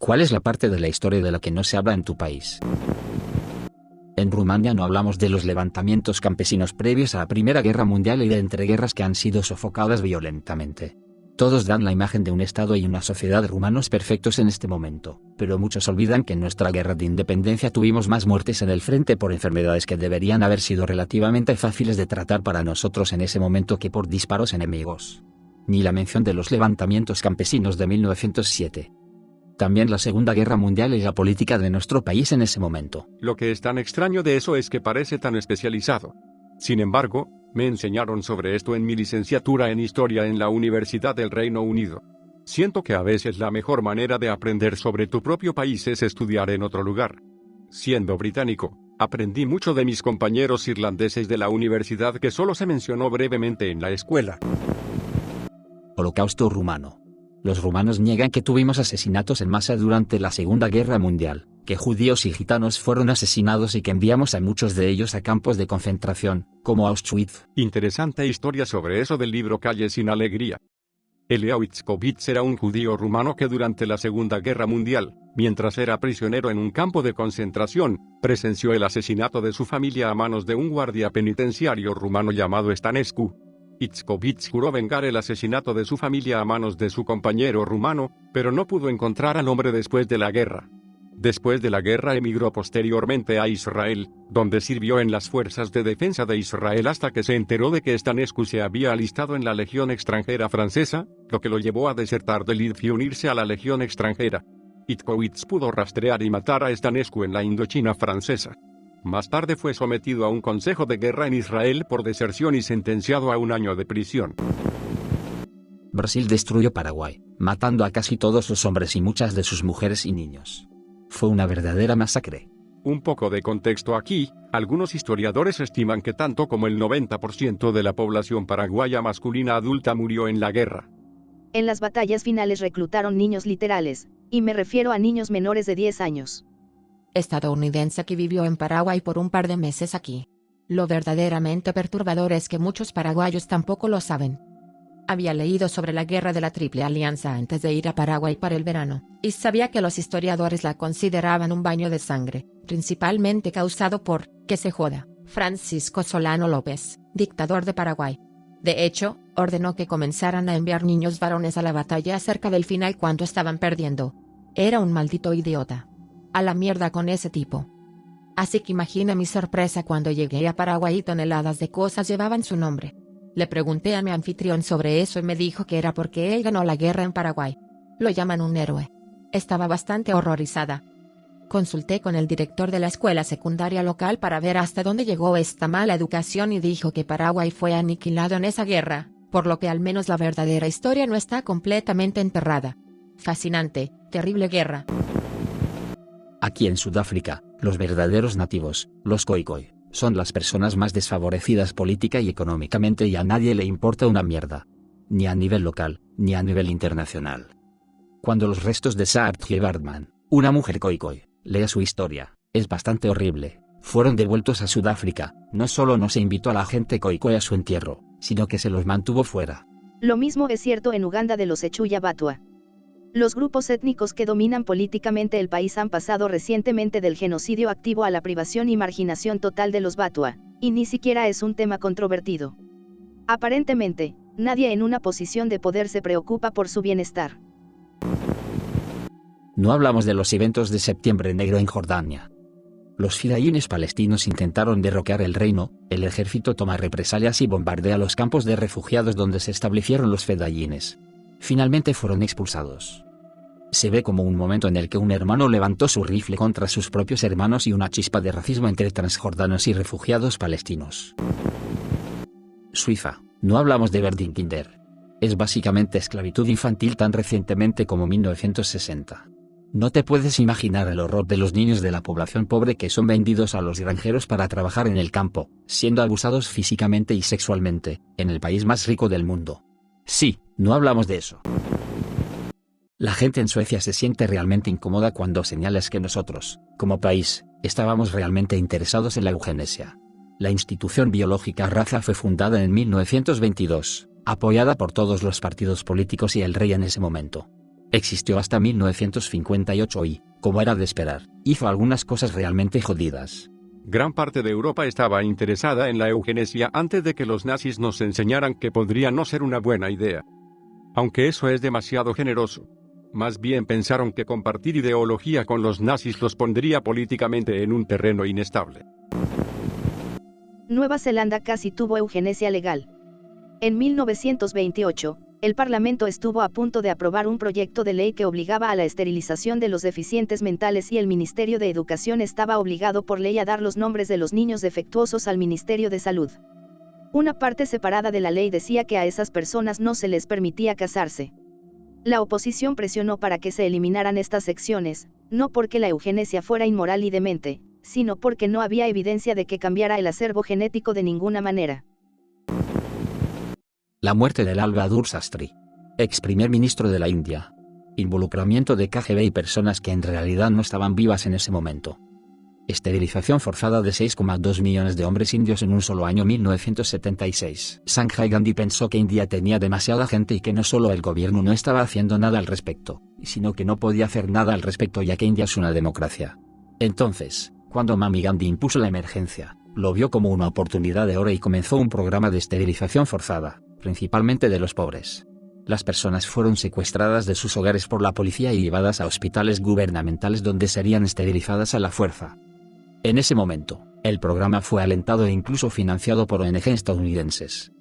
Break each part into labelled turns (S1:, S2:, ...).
S1: ¿Cuál es la parte de la historia de la que no se habla en tu país? En Rumania no hablamos de los levantamientos campesinos previos a la Primera Guerra Mundial y de entreguerras que han sido sofocadas violentamente. Todos dan la imagen de un Estado y una sociedad rumanos perfectos en este momento, pero muchos olvidan que en nuestra guerra de independencia tuvimos más muertes en el frente por enfermedades que deberían haber sido relativamente fáciles de tratar para nosotros en ese momento que por disparos enemigos. Ni la mención de los levantamientos campesinos de 1907. También la Segunda Guerra Mundial y la política de nuestro país en ese momento.
S2: Lo que es tan extraño de eso es que parece tan especializado. Sin embargo, me enseñaron sobre esto en mi licenciatura en Historia en la Universidad del Reino Unido. Siento que a veces la mejor manera de aprender sobre tu propio país es estudiar en otro lugar. Siendo británico, aprendí mucho de mis compañeros irlandeses de la universidad que solo se mencionó brevemente en la escuela.
S1: Holocausto rumano. Los rumanos niegan que tuvimos asesinatos en masa durante la Segunda Guerra Mundial, que judíos y gitanos fueron asesinados y que enviamos a muchos de ellos a campos de concentración, como Auschwitz.
S2: Interesante historia sobre eso del libro Calle sin Alegría. Elia Witzkowitz era un judío rumano que durante la Segunda Guerra Mundial, mientras era prisionero en un campo de concentración, presenció el asesinato de su familia a manos de un guardia penitenciario rumano llamado Stanescu. Witzkowitz juró vengar el asesinato de su familia a manos de su compañero rumano, pero no pudo encontrar al hombre después de la guerra. Después de la guerra emigró posteriormente a Israel, donde sirvió en las fuerzas de defensa de Israel hasta que se enteró de que Stanescu se había alistado en la Legión extranjera francesa, lo que lo llevó a desertar del IDF y unirse a la Legión extranjera. Witzkowitz pudo rastrear y matar a Stanescu en la Indochina francesa. Más tarde fue sometido a un consejo de guerra en Israel por deserción y sentenciado a 1 año de prisión.
S1: Brasil destruyó Paraguay, matando a casi todos los hombres y muchas de sus mujeres y niños. Fue una verdadera masacre.
S2: Un poco de contexto aquí, algunos historiadores estiman que tanto como el 90% de la población paraguaya masculina adulta murió en la guerra.
S3: En las batallas finales reclutaron niños literales, y me refiero a niños menores de 10 años.
S4: Estadounidense que vivió en Paraguay por un par de meses aquí. Lo verdaderamente perturbador es que muchos paraguayos tampoco lo saben. Había leído sobre la guerra de la Triple Alianza antes de ir a Paraguay para el verano, y sabía que los historiadores la consideraban un baño de sangre, principalmente causado por, que se joda, Francisco Solano López, dictador de Paraguay. De hecho, ordenó que comenzaran a enviar niños varones a la batalla cerca del final cuando estaban perdiendo. Era un maldito idiota. A la mierda con ese tipo. Así que imagina mi sorpresa cuando llegué a Paraguay y toneladas de cosas llevaban su nombre. Le pregunté a mi anfitrión sobre eso y me dijo que era porque él ganó la guerra en Paraguay. Lo llaman un héroe. Estaba bastante horrorizada. Consulté con el director de la escuela secundaria local para ver hasta dónde llegó esta mala educación y dijo que Paraguay fue aniquilado en esa guerra, por lo que al menos la verdadera historia no está completamente enterrada. Fascinante, terrible guerra.
S1: Aquí en Sudáfrica, los verdaderos nativos, los Khoikhoi, son las personas más desfavorecidas política y económicamente y a nadie le importa una mierda. Ni a nivel local, ni a nivel internacional. Cuando los restos de Saartjie Baartman, una mujer Khoikhoi, lea su historia, es bastante horrible, fueron devueltos a Sudáfrica, no solo no se invitó a la gente Khoikhoi a su entierro, sino que se los mantuvo fuera.
S3: Lo mismo es cierto en Uganda de los Echuya Batua. Los grupos étnicos que dominan políticamente el país han pasado recientemente del genocidio activo a la privación y marginación total de los Batua, y ni siquiera es un tema controvertido. Aparentemente, nadie en una posición de poder se preocupa por su bienestar.
S1: No hablamos de los eventos de Septiembre Negro en Jordania. Los fidayines palestinos intentaron derrocar el reino, el ejército toma represalias y bombardea los campos de refugiados donde se establecieron los fedayines. Finalmente fueron expulsados. Se ve como un momento en el que un hermano levantó su rifle contra sus propios hermanos y una chispa de racismo entre transjordanos y refugiados palestinos. Suiza, no hablamos de Verdinkinder. Es básicamente esclavitud infantil tan recientemente como 1960. No te puedes imaginar el horror de los niños de la población pobre que son vendidos a los granjeros para trabajar en el campo, siendo abusados físicamente y sexualmente, en el país más rico del mundo. Sí, no hablamos de eso. La gente en Suecia se siente realmente incómoda cuando señalas que nosotros, como país, estábamos realmente interesados en la eugenesia. La institución biológica raza fue fundada en 1922, apoyada por todos los partidos políticos y el rey en ese momento. Existió hasta 1958 y, como era de esperar, hizo algunas cosas realmente jodidas.
S2: Gran parte de Europa estaba interesada en la eugenesia antes de que los nazis nos enseñaran que podría no ser una buena idea. Aunque eso es demasiado generoso. Más bien pensaron que compartir ideología con los nazis los pondría políticamente en un terreno inestable.
S3: Nueva Zelanda casi tuvo eugenesia legal. En 1928, el Parlamento estuvo a punto de aprobar un proyecto de ley que obligaba a la esterilización de los deficientes mentales y el Ministerio de Educación estaba obligado por ley a dar los nombres de los niños defectuosos al Ministerio de Salud. Una parte separada de la ley decía que a esas personas no se les permitía casarse. La oposición presionó para que se eliminaran estas secciones, no porque la eugenesia fuera inmoral y demente, sino porque no había evidencia de que cambiara el acervo genético de ninguna manera.
S1: La muerte de Lal Bahadur Shastri, ex primer ministro de la India. Involucramiento de KGB y personas que en realidad no estaban vivas en ese momento. Esterilización forzada de 6,2 millones de hombres indios en un solo año 1976. Sanjay Gandhi pensó que India tenía demasiada gente y que no solo el gobierno no estaba haciendo nada al respecto, sino que no podía hacer nada al respecto ya que India es una democracia. Entonces, cuando Mami Gandhi impuso la emergencia, lo vio como una oportunidad de oro y comenzó un programa de esterilización forzada, principalmente de los pobres. Las personas fueron secuestradas de sus hogares por la policía y llevadas a hospitales gubernamentales donde serían esterilizadas a la fuerza. En ese momento, el programa fue alentado e incluso financiado por ONG estadounidenses.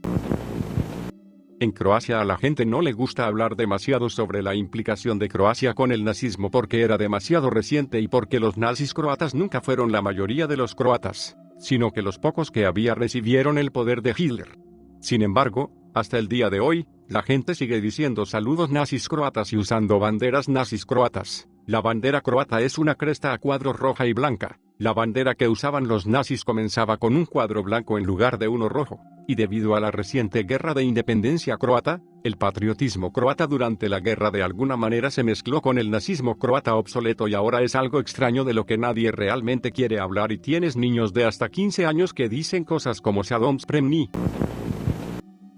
S2: En Croacia a la gente no le gusta hablar demasiado sobre la implicación de Croacia con el nazismo porque era demasiado reciente y porque los nazis croatas nunca fueron la mayoría de los croatas, sino que los pocos que había recibieron el poder de Hitler. Sin embargo, hasta el día de hoy, la gente sigue diciendo saludos nazis croatas y usando banderas nazis croatas. La bandera croata es una cresta a cuadros roja y blanca. La bandera que usaban los nazis comenzaba con un cuadro blanco en lugar de uno rojo, y debido a la reciente guerra de independencia croata, el patriotismo croata durante la guerra de alguna manera se mezcló con el nazismo croata obsoleto y ahora es algo extraño de lo que nadie realmente quiere hablar y tienes niños de hasta 15 años que dicen cosas como Saddam Spremni.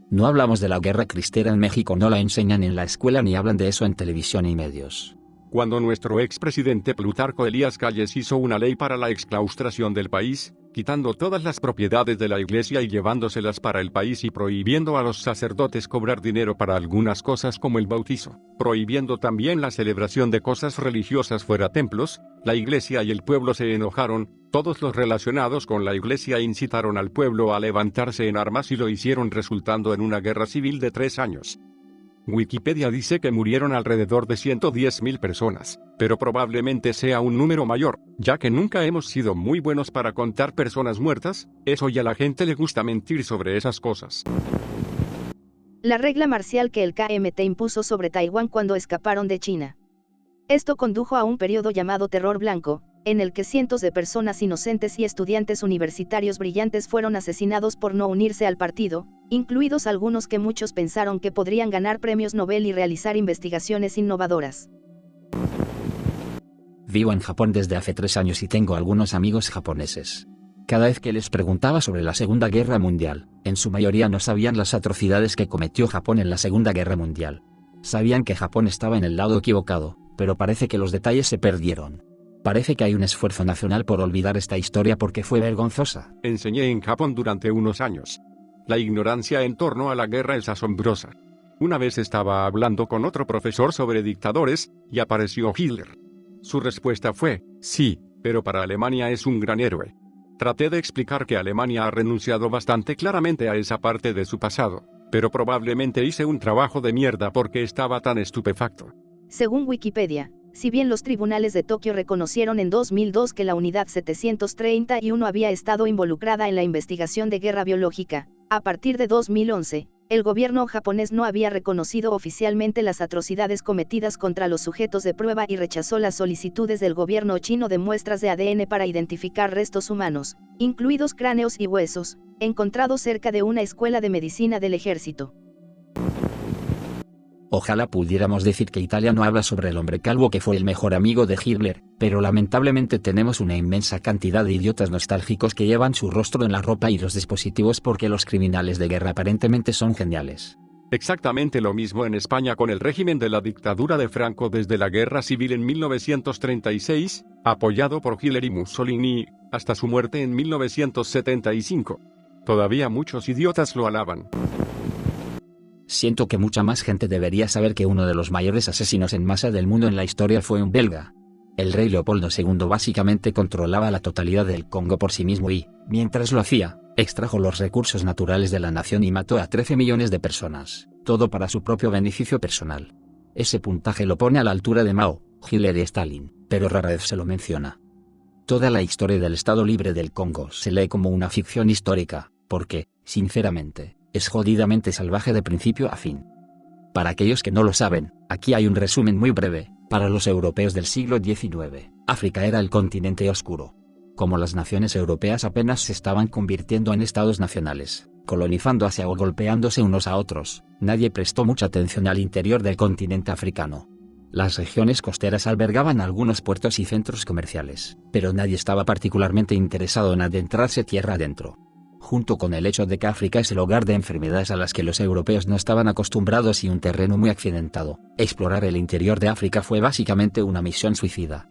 S1: No hablamos de la guerra cristera en México, no la enseñan en la escuela ni hablan de eso en televisión y medios.
S2: Cuando nuestro expresidente Plutarco Elías Calles hizo una ley para la exclaustración del país, quitando todas las propiedades de la iglesia y llevándoselas para el país y prohibiendo a los sacerdotes cobrar dinero para algunas cosas como el bautizo, prohibiendo también la celebración de cosas religiosas fuera templos, la iglesia y el pueblo se enojaron, todos los relacionados con la iglesia incitaron al pueblo a levantarse en armas y lo hicieron resultando en una guerra civil de 3 años. Wikipedia dice que murieron alrededor de 110.000 personas, pero probablemente sea un número mayor, ya que nunca hemos sido muy buenos para contar personas muertas, eso y a la gente le gusta mentir sobre esas cosas.
S3: La regla marcial que el KMT impuso sobre Taiwán cuando escaparon de China. Esto condujo a un periodo llamado Terror Blanco, en el que cientos de personas inocentes y estudiantes universitarios brillantes fueron asesinados por no unirse al partido, incluidos algunos que muchos pensaron que podrían ganar premios Nobel y realizar investigaciones innovadoras.
S1: Vivo en Japón desde hace 3 años y tengo algunos amigos japoneses. Cada vez que les preguntaba sobre la Segunda Guerra Mundial, en su mayoría no sabían las atrocidades que cometió Japón en la Segunda Guerra Mundial. Sabían que Japón estaba en el lado equivocado, pero parece que los detalles se perdieron. Parece que hay un esfuerzo nacional por olvidar esta historia porque fue vergonzosa.
S2: Enseñé en Japón durante unos años. La ignorancia en torno a la guerra es asombrosa. Una vez estaba hablando con otro profesor sobre dictadores, y apareció Hitler. Su respuesta fue, sí, pero para Alemania es un gran héroe. Traté de explicar que Alemania ha renunciado bastante claramente a esa parte de su pasado, pero probablemente hice un trabajo de mierda porque estaba tan estupefacto.
S3: Según Wikipedia, si bien los tribunales de Tokio reconocieron en 2002 que la Unidad 731 había estado involucrada en la investigación de guerra biológica, a partir de 2011, el gobierno japonés no había reconocido oficialmente las atrocidades cometidas contra los sujetos de prueba y rechazó las solicitudes del gobierno chino de muestras de ADN para identificar restos humanos, incluidos cráneos y huesos, encontrados cerca de una escuela de medicina del ejército.
S1: Ojalá pudiéramos decir que Italia no habla sobre el hombre calvo que fue el mejor amigo de Hitler, pero lamentablemente tenemos una inmensa cantidad de idiotas nostálgicos que llevan su rostro en la ropa y los dispositivos porque los criminales de guerra aparentemente son geniales.
S2: Exactamente lo mismo en España con el régimen de la dictadura de Franco desde la Guerra Civil en 1936, apoyado por Hitler y Mussolini, hasta su muerte en 1975. Todavía muchos idiotas lo alaban.
S1: Siento que mucha más gente debería saber que uno de los mayores asesinos en masa del mundo en la historia fue un belga. El rey Leopoldo II básicamente controlaba la totalidad del Congo por sí mismo y, mientras lo hacía, extrajo los recursos naturales de la nación y mató a 13 millones de personas, todo para su propio beneficio personal. Ese puntaje lo pone a la altura de Mao, Hitler y Stalin, pero rara vez se lo menciona. Toda la historia del Estado Libre del Congo se lee como una ficción histórica, porque, sinceramente, es jodidamente salvaje de principio a fin. Para aquellos que no lo saben, aquí hay un resumen muy breve. Para los europeos del siglo XIX, África era el continente oscuro. Como las naciones europeas apenas se estaban convirtiendo en estados nacionales, colonizando Asia o golpeándose unos a otros, nadie prestó mucha atención al interior del continente africano. Las regiones costeras albergaban algunos puertos y centros comerciales, pero nadie estaba particularmente interesado en adentrarse tierra adentro. Junto con el hecho de que África es el hogar de enfermedades a las que los europeos no estaban acostumbrados y un terreno muy accidentado, explorar el interior de África fue básicamente una misión suicida.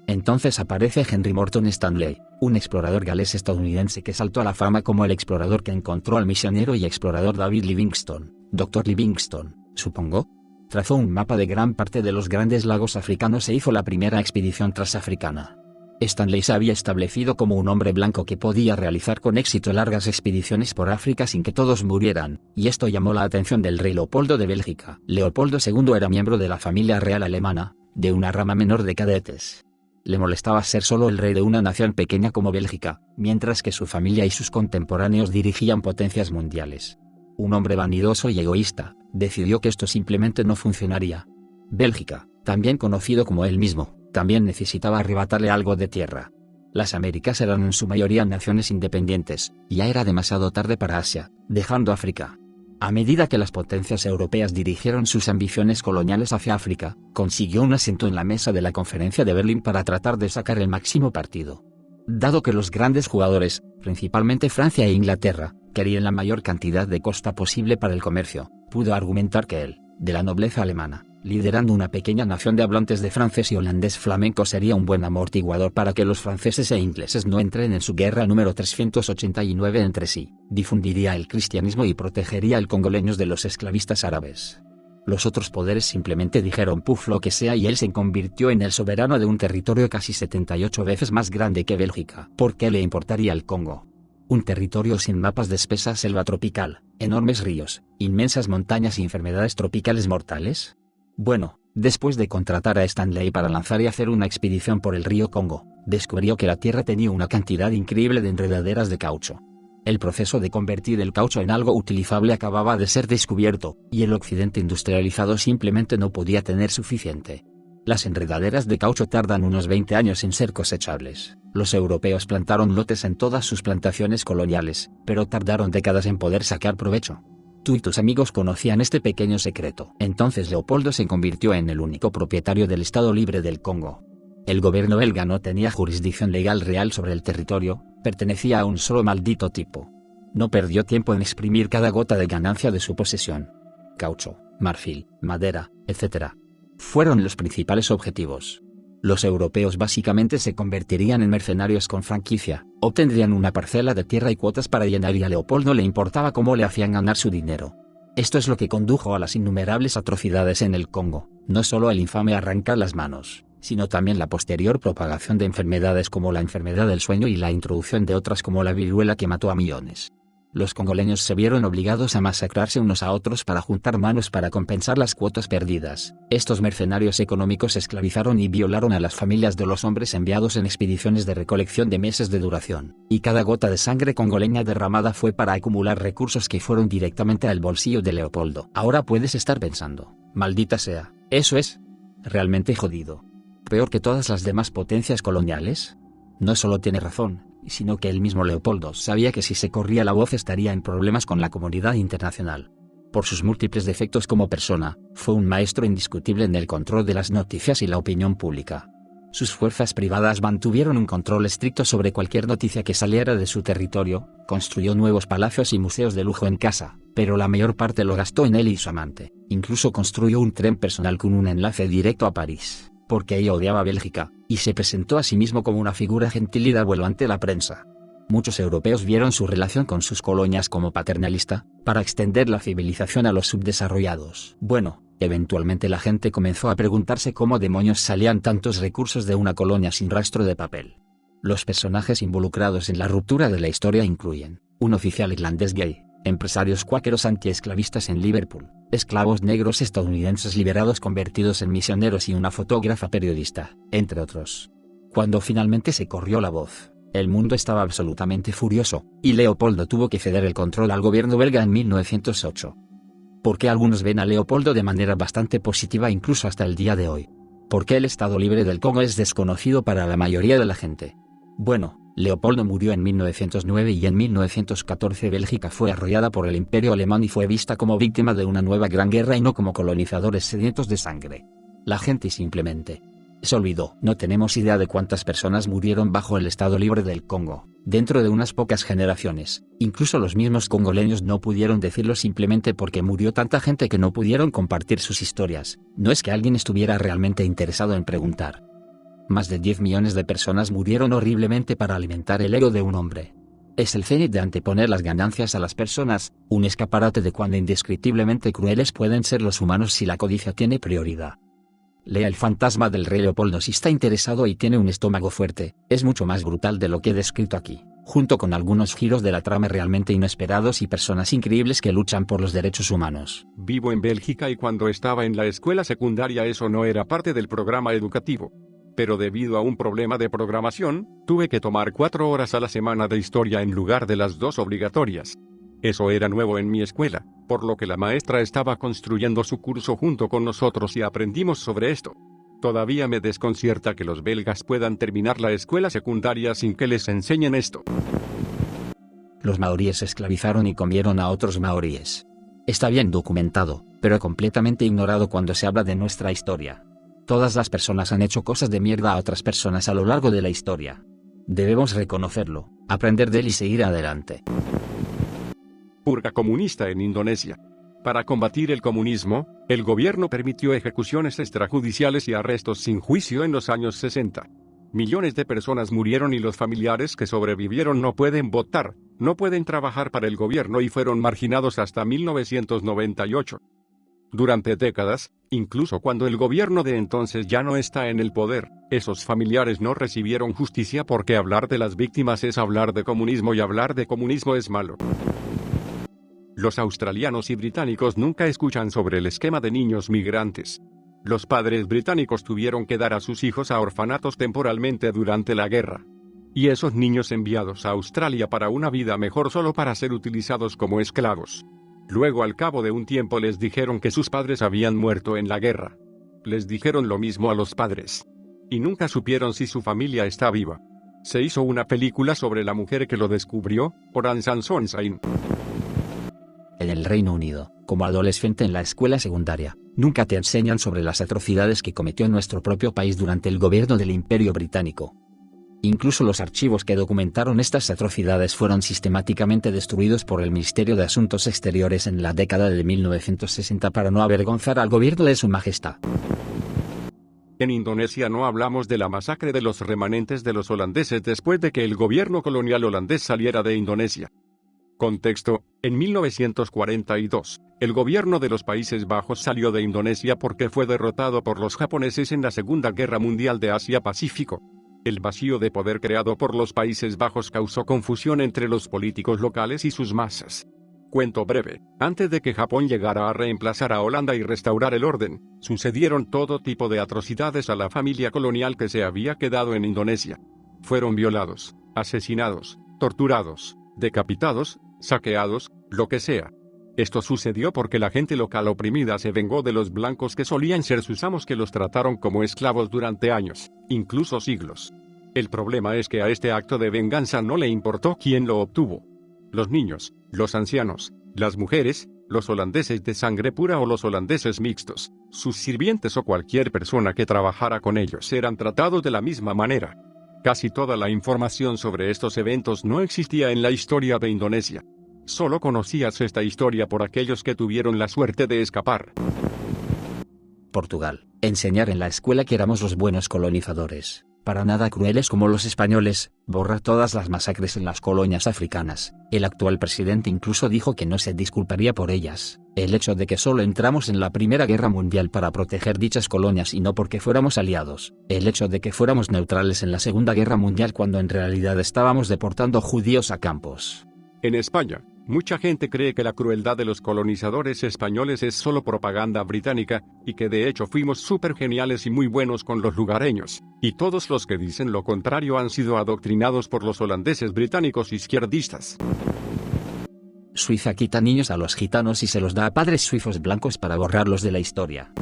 S1: Entonces aparece Henry Morton Stanley, un explorador galés estadounidense que saltó a la fama como el explorador que encontró al misionero y explorador David Livingstone, Dr. Livingstone, supongo. Trazó un mapa de gran parte de los grandes lagos africanos e hizo la primera expedición transafricana. Stanley se había establecido como un hombre blanco que podía realizar con éxito largas expediciones por África sin que todos murieran, y esto llamó la atención del rey Leopoldo de Bélgica. Leopoldo II era miembro de la familia real alemana, de una rama menor de cadetes. Le molestaba ser solo el rey de una nación pequeña como Bélgica, mientras que su familia y sus contemporáneos dirigían potencias mundiales. Un hombre vanidoso y egoísta, decidió que esto simplemente no funcionaría. Bélgica, también conocido como él mismo, también necesitaba arrebatarle algo de tierra. Las Américas eran en su mayoría naciones independientes, y ya era demasiado tarde para Asia, dejando África. A medida que las potencias europeas dirigieron sus ambiciones coloniales hacia África, consiguió un asiento en la mesa de la Conferencia de Berlín para tratar de sacar el máximo partido. Dado que los grandes jugadores, principalmente Francia e Inglaterra, querían la mayor cantidad de costa posible para el comercio, pudo argumentar que él, de la nobleza alemana, liderando una pequeña nación de hablantes de francés y holandés flamenco, sería un buen amortiguador para que los franceses e ingleses no entren en su guerra número 389 entre sí, difundiría el cristianismo y protegería al congoleños de los esclavistas árabes. Los otros poderes simplemente dijeron puf lo que sea y él se convirtió en el soberano de un territorio casi 78 veces más grande que Bélgica. ¿Por qué le importaría el Congo? Un territorio sin mapas de espesa selva tropical, enormes ríos, inmensas montañas y enfermedades tropicales mortales. Bueno, después de contratar a Stanley para lanzar y hacer una expedición por el río Congo, descubrió que la Tierra tenía una cantidad increíble de enredaderas de caucho. El proceso de convertir el caucho en algo utilizable acababa de ser descubierto, y el occidente industrializado simplemente no podía tener suficiente. Las enredaderas de caucho tardan unos 20 años en ser cosechables. Los europeos plantaron lotes en todas sus plantaciones coloniales, pero tardaron décadas en poder sacar provecho. Tú y tus amigos conocían este pequeño secreto. Entonces Leopoldo se convirtió en el único propietario del Estado Libre del Congo. El gobierno belga no tenía jurisdicción legal real sobre el territorio, pertenecía a un solo maldito tipo. No perdió tiempo en exprimir cada gota de ganancia de su posesión. Caucho, marfil, madera, etc. fueron los principales objetivos. Los europeos básicamente se convertirían en mercenarios con franquicia, obtendrían una parcela de tierra y cuotas para llenar y a Leopoldo le importaba cómo le hacían ganar su dinero. Esto es lo que condujo a las innumerables atrocidades en el Congo, no solo el infame arrancar las manos, sino también la posterior propagación de enfermedades como la enfermedad del sueño y la introducción de otras como la viruela que mató a millones. Los congoleños se vieron obligados a masacrarse unos a otros para juntar manos para compensar las cuotas perdidas. Estos mercenarios económicos esclavizaron y violaron a las familias de los hombres enviados en expediciones de recolección de meses de duración, y cada gota de sangre congoleña derramada fue para acumular recursos que fueron directamente al bolsillo de Leopoldo. Ahora puedes estar pensando, maldita sea, ¿eso es realmente jodido? ¿Peor que todas las demás potencias coloniales? No solo tiene razón, sino que el mismo Leopoldo sabía que si se corría la voz estaría en problemas con la comunidad internacional. Por sus múltiples defectos como persona, fue un maestro indiscutible en el control de las noticias y la opinión pública. Sus fuerzas privadas mantuvieron un control estricto sobre cualquier noticia que saliera de su territorio, construyó nuevos palacios y museos de lujo en casa, pero la mayor parte lo gastó en él y su amante. Incluso construyó un tren personal con un enlace directo a París, porque ella odiaba Bélgica, y se presentó a sí mismo como una figura gentil y de abuelo ante la prensa. Muchos europeos vieron su relación con sus colonias como paternalista, para extender la civilización a los subdesarrollados. Bueno, eventualmente la gente comenzó a preguntarse cómo demonios salían tantos recursos de una colonia sin rastro de papel. Los personajes involucrados en la ruptura de la historia incluyen un oficial irlandés gay, empresarios cuáqueros antiesclavistas en Liverpool, esclavos negros estadounidenses liberados convertidos en misioneros y una fotógrafa periodista, entre otros. Cuando finalmente se corrió la voz, el mundo estaba absolutamente furioso, y Leopoldo tuvo que ceder el control al gobierno belga en 1908. ¿Por qué algunos ven a Leopoldo de manera bastante positiva incluso hasta el día de hoy? ¿Por qué el Estado Libre del Congo es desconocido para la mayoría de la gente? Bueno, Leopoldo murió en 1909 y en 1914 Bélgica fue arrollada por el Imperio Alemán y fue vista como víctima de una nueva gran guerra y no como colonizadores sedientos de sangre. La gente simplemente se olvidó. No tenemos idea de cuántas personas murieron bajo el Estado Libre del Congo, dentro de unas pocas generaciones. Incluso los mismos congoleños no pudieron decirlo simplemente porque murió tanta gente que no pudieron compartir sus historias. No es que alguien estuviera realmente interesado en preguntar. Más de 10 millones de personas murieron horriblemente para alimentar el ego de un hombre. Es el cenit de anteponer las ganancias a las personas, un escaparate de cuán indescriptiblemente crueles pueden ser los humanos si la codicia tiene prioridad. Lea El fantasma del rey Leopoldo si está interesado y tiene un estómago fuerte. Es mucho más brutal de lo que he descrito aquí, junto con algunos giros de la trama realmente inesperados y personas increíbles que luchan por los derechos humanos.
S2: Vivo en Bélgica y cuando estaba en la escuela secundaria eso no era parte del programa educativo. Pero debido a un problema de programación, tuve que tomar 4 horas a la semana de historia en lugar de las 2 obligatorias. Eso era nuevo en mi escuela, por lo que la maestra estaba construyendo su curso junto con nosotros y aprendimos sobre esto. Todavía me desconcierta que los belgas puedan terminar la escuela secundaria sin que les enseñen esto.
S1: Los maoríes esclavizaron y comieron a otros maoríes. Está bien documentado, pero completamente ignorado cuando se habla de nuestra historia. Todas las personas han hecho cosas de mierda a otras personas a lo largo de la historia. Debemos reconocerlo, aprender de él y seguir adelante.
S2: Purga comunista en Indonesia. Para combatir el comunismo, el gobierno permitió ejecuciones extrajudiciales y arrestos sin juicio en los años 60. Millones de personas murieron y los familiares que sobrevivieron no pueden votar, no pueden trabajar para el gobierno y fueron marginados hasta 1998. Durante décadas, incluso cuando el gobierno de entonces ya no está en el poder, esos familiares no recibieron justicia porque hablar de las víctimas es hablar de comunismo y hablar de comunismo es malo. Los australianos y británicos nunca escuchan sobre el esquema de niños migrantes. Los padres británicos tuvieron que dar a sus hijos a orfanatos temporalmente durante la guerra. Y esos niños enviados a Australia para una vida mejor solo para ser utilizados como esclavos. Luego al cabo de un tiempo les dijeron que sus padres habían muerto en la guerra. Les dijeron lo mismo a los padres. Y nunca supieron si su familia está viva. Se hizo una película sobre la mujer que lo descubrió, Oran Sunshine.
S1: En el Reino Unido, como adolescente en la escuela secundaria, nunca te enseñan sobre las atrocidades que cometió nuestro propio país durante el gobierno del Imperio Británico. Incluso los archivos que documentaron estas atrocidades fueron sistemáticamente destruidos por el Ministerio de Asuntos Exteriores en la década de 1960 para no avergonzar al gobierno de Su Majestad.
S2: En Indonesia no hablamos de la masacre de los remanentes de los holandeses después de que el gobierno colonial holandés saliera de Indonesia. Contexto: en 1942, el gobierno de los Países Bajos salió de Indonesia porque fue derrotado por los japoneses en la Segunda Guerra Mundial de Asia-Pacífico. El vacío de poder creado por los Países Bajos causó confusión entre los políticos locales y sus masas. Cuento breve: antes de que Japón llegara a reemplazar a Holanda y restaurar el orden, sucedieron todo tipo de atrocidades a la familia colonial que se había quedado en Indonesia. Fueron violados, asesinados, torturados, decapitados, saqueados, lo que sea. Esto sucedió porque la gente local oprimida se vengó de los blancos que solían ser sus amos, que los trataron como esclavos durante años, incluso siglos. El problema es que a este acto de venganza no le importó quién lo obtuvo. Los niños, los ancianos, las mujeres, los holandeses de sangre pura o los holandeses mixtos, sus sirvientes o cualquier persona que trabajara con ellos eran tratados de la misma manera. Casi toda la información sobre estos eventos no existía en la historia de Indonesia. Solo conocías esta historia por aquellos que tuvieron la suerte de escapar.
S1: Portugal. Enseñar en la escuela que éramos los buenos colonizadores, para nada crueles como los españoles, borrar todas las masacres en las colonias africanas. El actual presidente incluso dijo que no se disculparía por ellas. El hecho de que solo entramos en la Primera Guerra Mundial para proteger dichas colonias y no porque fuéramos aliados. El hecho de que fuéramos neutrales en la Segunda Guerra Mundial cuando en realidad estábamos deportando judíos a campos.
S2: En España, mucha gente cree que la crueldad de los colonizadores españoles es solo propaganda británica, y que de hecho fuimos súper geniales y muy buenos con los lugareños, y todos los que dicen lo contrario han sido adoctrinados por los holandeses británicos izquierdistas.
S1: Suiza quita niños a los gitanos y se los da a padres suizos blancos para borrarlos de la historia.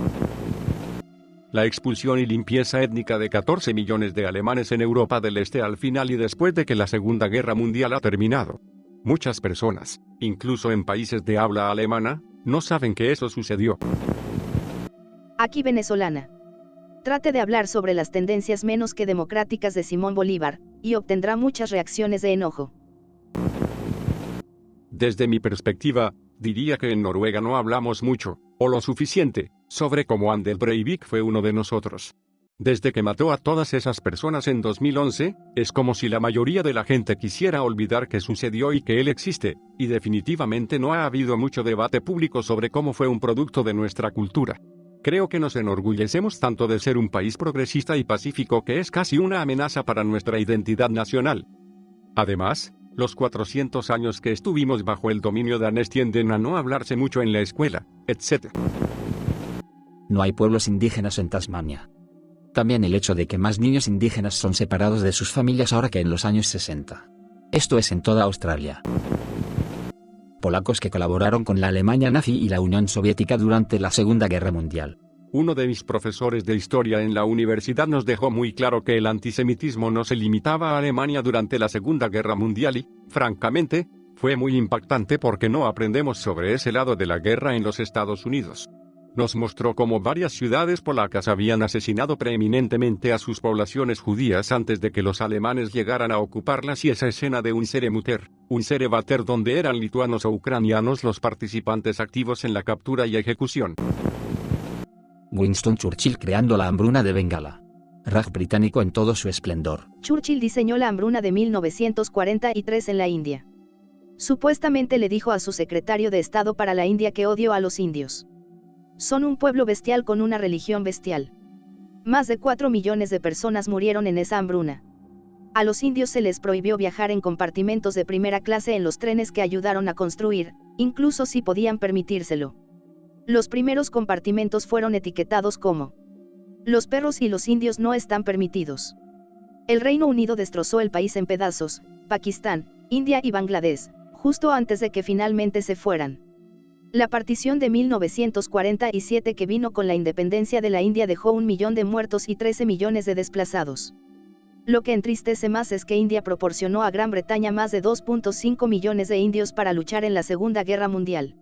S2: La expulsión y limpieza étnica de 14 millones de alemanes en Europa del Este al final y después de que la Segunda Guerra Mundial ha terminado. Muchas personas, incluso en países de habla alemana, no saben que eso sucedió.
S3: Aquí venezolana. Trate de hablar sobre las tendencias menos que democráticas de Simón Bolívar, y obtendrá muchas reacciones de enojo.
S2: Desde mi perspectiva, diría que en Noruega no hablamos mucho, o lo suficiente, sobre cómo Anders Breivik fue uno de nosotros. Desde que mató a todas esas personas en 2011, es como si la mayoría de la gente quisiera olvidar que sucedió y que él existe, y definitivamente no ha habido mucho debate público sobre cómo fue un producto de nuestra cultura. Creo que nos enorgullecemos tanto de ser un país progresista y pacífico que es casi una amenaza para nuestra identidad nacional. Además, los 400 años que estuvimos bajo el dominio danés tienden a no hablarse mucho en la escuela, etc.
S1: No hay pueblos indígenas en Tasmania. También el hecho de que más niños indígenas son separados de sus familias ahora que en los años 60. Esto es en toda Australia. Polacos que colaboraron con la Alemania nazi y la Unión Soviética durante la Segunda Guerra Mundial.
S2: Uno de mis profesores de historia en la universidad nos dejó muy claro que el antisemitismo no se limitaba a Alemania durante la Segunda Guerra Mundial y, francamente, fue muy impactante porque no aprendemos sobre ese lado de la guerra en los Estados Unidos. Nos mostró cómo varias ciudades polacas habían asesinado preeminentemente a sus poblaciones judías antes de que los alemanes llegaran a ocuparlas y esa escena de un Serevater donde eran lituanos o ucranianos los participantes activos en la captura y ejecución.
S1: Winston Churchill creando la hambruna de Bengala. Raj británico en todo su esplendor.
S3: Churchill diseñó la hambruna de 1943 en la India. Supuestamente le dijo a su secretario de Estado para la India que odió a los indios. Son un pueblo bestial con una religión bestial. Más de 4 millones de personas murieron en esa hambruna. A los indios se les prohibió viajar en compartimentos de primera clase en los trenes que ayudaron a construir, incluso si podían permitírselo. Los primeros compartimentos fueron etiquetados como: los perros y los indios no están permitidos. El Reino Unido destrozó el país en pedazos, Pakistán, India y Bangladesh, justo antes de que finalmente se fueran. La partición de 1947 que vino con la independencia de la India dejó 1 millón de muertos y 13 millones de desplazados. Lo que entristece más es que India proporcionó a Gran Bretaña más de 2.5 millones de indios para luchar en la Segunda Guerra Mundial.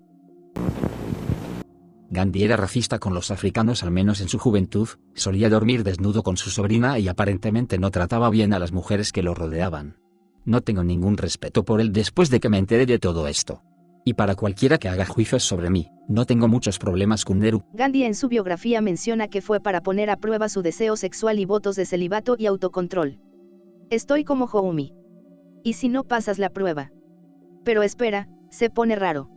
S1: Gandhi era racista con los africanos al menos en su juventud, solía dormir desnudo con su sobrina y aparentemente no trataba bien a las mujeres que lo rodeaban. No tengo ningún respeto por él después de que me enteré de todo esto. Y para cualquiera que haga juicios sobre mí, no tengo muchos problemas con Nehru.
S3: Gandhi en su biografía menciona que fue para poner a prueba su deseo sexual y votos de celibato y autocontrol. Estoy como Houmi. ¿Y si no pasas la prueba? Pero espera, se pone raro.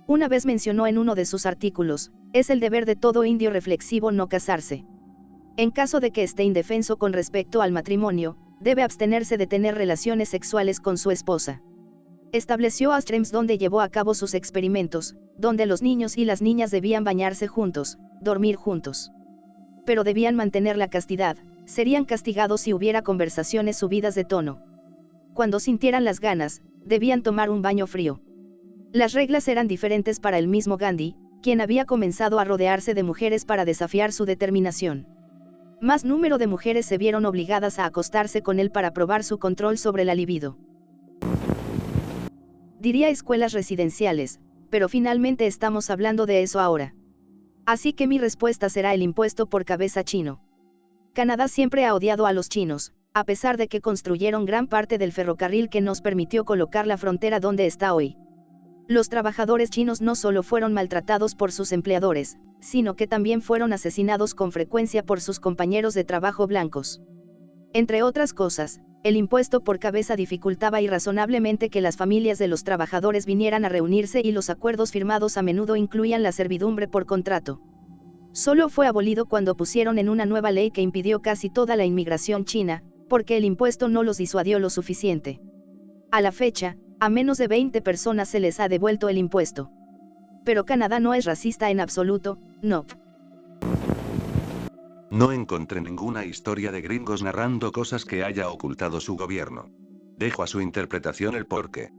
S3: Una vez mencionó en uno de sus artículos, es el deber de todo indio reflexivo no casarse. En caso de que esté indefenso con respecto al matrimonio, debe abstenerse de tener relaciones sexuales con su esposa. Estableció ashrems donde llevó a cabo sus experimentos, donde los niños y las niñas debían bañarse juntos, dormir juntos. Pero debían mantener la castidad, serían castigados si hubiera conversaciones subidas de tono. Cuando sintieran las ganas, debían tomar un baño frío. Las reglas eran diferentes para el mismo Gandhi, quien había comenzado a rodearse de mujeres para desafiar su determinación. Más número de mujeres se vieron obligadas a acostarse con él para probar su control sobre la libido. Diría escuelas residenciales, pero finalmente estamos hablando de eso ahora. Así que mi respuesta será el impuesto por cabeza chino. Canadá siempre ha odiado a los chinos, a pesar de que construyeron gran parte del ferrocarril que nos permitió colocar la frontera donde está hoy. Los trabajadores chinos no solo fueron maltratados por sus empleadores, sino que también fueron asesinados con frecuencia por sus compañeros de trabajo blancos. Entre otras cosas, el impuesto por cabeza dificultaba irrazonablemente que las familias de los trabajadores vinieran a reunirse y los acuerdos firmados a menudo incluían la servidumbre por contrato. Solo fue abolido cuando pusieron en una nueva ley que impidió casi toda la inmigración china, porque el impuesto no los disuadió lo suficiente. A la fecha, a menos de 20 personas se les ha devuelto el impuesto. Pero Canadá no es racista en absoluto, no.
S5: No encontré ninguna historia de gringos narrando cosas que haya ocultado su gobierno. Dejo a su interpretación el porqué.